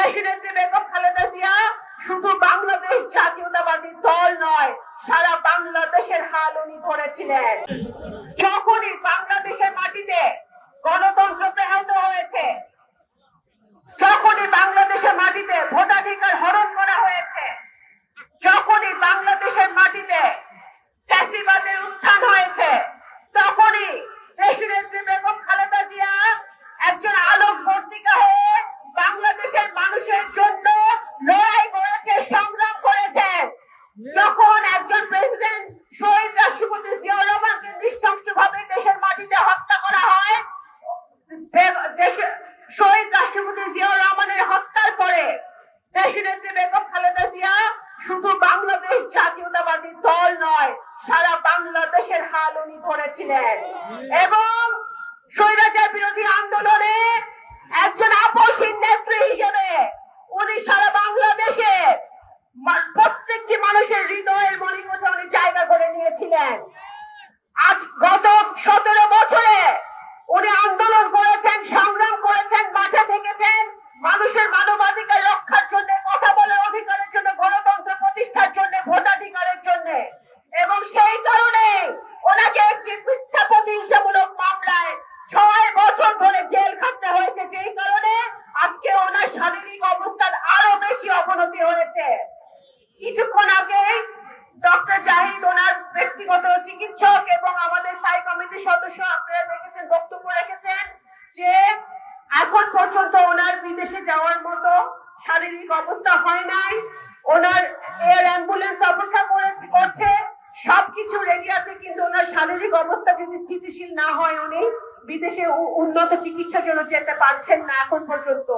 দেশনেত্রী বেগম খালেদা জিয়া শুধু বাংলাদেশ জাতীয়তাবাদী দল নয়, সারা বাংলাদেশের হাল উনি ধরেছিলেন। যখনই বাংলাদেশের মাটিতে গণতন্ত্র ব্যাহত হয়েছে, যখনই বাংলাদেশের মাটিতে ভোটাধিকার হরণ করা হয়েছে, যখনই বাংলাদেশের মাটিতে ফ্যাসিবাদের উত্থান হয়েছে, তখনই দেশনেত্রী বেগম খালেদা জিয়া একজন আলোক বর্তিকা হয়ে বাংলাদেশের মানুষের জন্য লড়াই করেছে, সংগ্রাম করেছেন। যখন একজন প্রেসিডেন্ট শহীদ রাষ্ট্রপতি জিয়াউর রহমানকে নৃশংসভাবে দেশের মাটিতে হত্যা করা হয়, শহীদ রাষ্ট্রপতি জিয়াউর রহমানের হত্যার পরে দেশনেত্রী বেগম খালেদা জিয়া শুধু বাংলাদেশ জাতীয়তাবাদী দল নয়, সারা বাংলাদেশের হাল উনি ধরেছিলেন এবং স্বৈরাচার বিরোধী আন্দোলনে একজন আপসহীন নেত্রী হিসেবে উনি সারা বাংলাদেশে প্রত্যেকটি মানুষের হৃদয়ের মণিকোঠে উনি জায়গা করে নিয়েছিলেন। আজ গত 17 বছরে উনি আন্দোলন করেছেন, সংগ্রাম করেছেন, মাঠে থেকেছেন মানুষের মানবাধিকার রক্ষার জন্য, কথা বলার অধিকারের জন্য, গণতন্ত্র প্রতিষ্ঠার জন্য, ভোটাধিকারের জন্য। এবং সেই কারণে ওনাকে একটি মিথ্যা প্রতিহিংসামূলক মামলায় 6 বছর ধরে জেল খাটতে হয়েছে, যেই কারণে আজকে ওনার শারীরিক অবস্থার আরো বেশি অবনতি হয়েছে। কিছুক্ষণ আগে ডক্টর জাহিদ ওনার ব্যক্তিগত চিকিৎসক এবং আমাদের স্থায়ী কমিটির সদস্য আপনারা দেখেছেন, বক্তব্য রেখেছেন যে এখন পর্যন্ত ওনার বিদেশে যাওয়ার মতো শারীরিক অবস্থা হয় নাই। ওনার এয়ার অ্যাম্বুলেন্স অপেক্ষা করছে, সবকিছু রেডি আছে, কিন্তু ওনার শারীরিক অবস্থা যদি স্থিতিশীল না হয় উনি বিদেশে উন্নত চিকিৎসার জন্য যেতে পারছেন না এখন পর্যন্ত।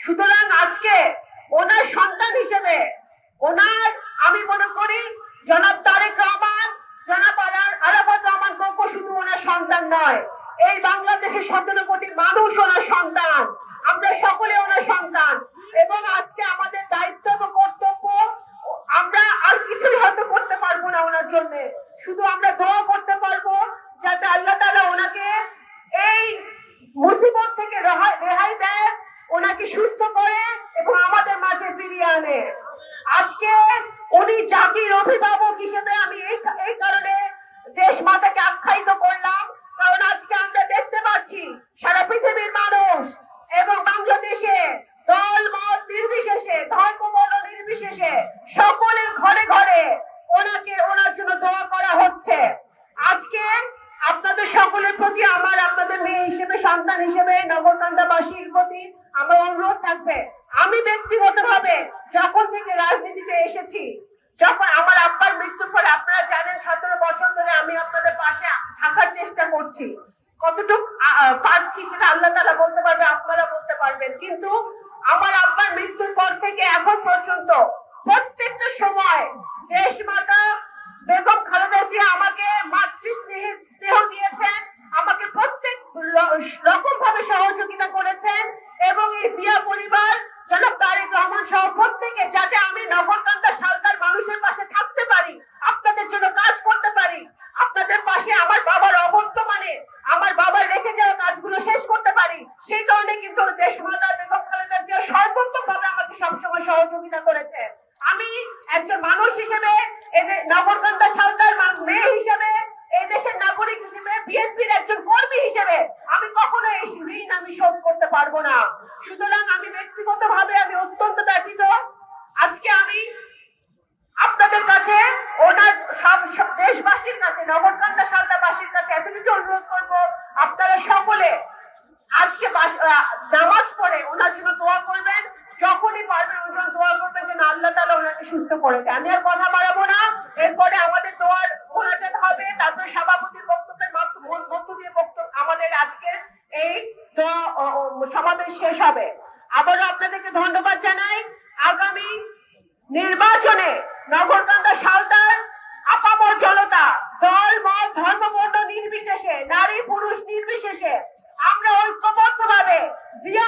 সুতরাং আজকে ওনার সন্তান হিসেবে ওনার, আমি মনে করি জনাব তারেক রহমান, জনাব আরাফাত রহমান কোকো শুধু ওনার সন্তান নয়, এই বাংলাদেশের 17 কোটি মানুষ ওনার সন্তান, আমরা সকলে ওনার সন্তান। এবং আজকে আমাদের দায়িত্ব এবং কর্তব্য, আমরা আর কিছুই হয়তো করতে পারবো না ওনার জন্য, শুধু আমরা দোয়া করতে পারবো যাতে আল্লাহ তাআলা ওনাকে এই মুসিবত থেকে রেহাই দেয়, ওনাকে সুস্থ করে এবং আমাদের মাঝে ফিরিয়ে আনে। আজকে উনি জাতির অভিভাবক হিসেবে আমি এই কারণে দেশ মাতাকে আখ্যায়িত করলাম, কারণ আজকে আমরা দেখতে পাচ্ছি সারা পৃথিবীর মানুষ এবং বাংলাদেশে দল মত নির্বিশেষে, ধর্ম বর্ণ নির্বিশেষে সকলের ঘরে ঘরে ওনার জন্য দোয়া করা হচ্ছে। আজকে আপনাদের সকলের প্রতি আমার, আপনাদের মেয়ে হিসেবে, সন্তান হিসেবে, নগরকান্দাবাসীর প্রতি আমার অনুরোধ থাকবে, আমি ব্যক্তিগতভাবে যখন থেকে রাজনীতিতে এসেছি, যখন আমার আব্বার মৃত্যুর পরে আপনারা জানেন 17 বছর ধরে আমি আপনাদের পাশে থাকার চেষ্টা করছি, কতটুকু পারছি সেটা আল্লাহ তাআলা বলতে পারবে, আপনারা বলতে পারবেন। কিন্তু আমার আব্বার মৃত্যুর পর থেকে এখন পর্যন্ত প্রত্যেকটা সময় দেশ মাতা বেগম খালেদা জিয়া আমাকে মাতৃ স্নেহ দিয়েছেন, আমাকে প্রত্যেক রকম ভাবে সহযোগিতা করেছেন এবং এই জিয়া পরিবার, জনাব তারেক রহমান সহ প্রত্যেকে, যাতে আমি নগরকান্দা শালকার মানুষের পাশে থাকতে পারি, আপনাদের জন্য কাজ করতে পারি, আপনাদের পাশে আমার বাবার অবর্তমানে আমার বাবার রেখে যাওয়া কাজগুলো শেষ করতে পারি, সেই কারণে কিন্তু দেশ মাতা বেগম খালেদা জিয়া সর্বোত্তম ভাবে আমাকে সবসময় সহযোগিতা করেছে। আমি একজন মানুষ হিসেবে, নগরকান্দা শালকার মেয়ে হিসেবে, এই দেশের নাগরিক হিসেবে, বিএনপির একজন কর্মী হিসেবে আমি কখনো এই ঋণ আমি শোধ করতে পারবো না। সুতরাং আমি ব্যক্তিগত ভাবে আমি অত্যন্ত ব্যথিত। আজকে আমি আপনাদের কাছে, ওনার সব দেশবাসীর কাছে, নগরকান্দা শালকাবাসীর কাছে এতটুকু অনুরোধ করবো, আপনারা সকলে আজকে নামাজ পড়ে ওনার জন্য দোয়া করবেন, যখনই পারবেন ওনার জন্য দোয়া করবেন যেন আল্লাহ তাআলা ওনাকে সুস্থ করে দেয়। আমি আর কথা বাড়াবো না, এরপরে আমাদের দোয়ার মোনাজাত হবে, তারপরে সভাপতির বক্তব্যের মধ্য দিয়ে আমাদের আজকের এই সমাবেশ শেষ হবে। আবারও আপনাদেরকে ধন্যবাদ জানাই। আগামী নির্বাচনে নগরকান্দা শালকার আপামর জনতা, দল মত ধর্ম বর্ণ নির্বিশেষে, নারী পুরুষ নির্বিশেষে আমরা ঐক্যবদ্ধভাবে জিয়া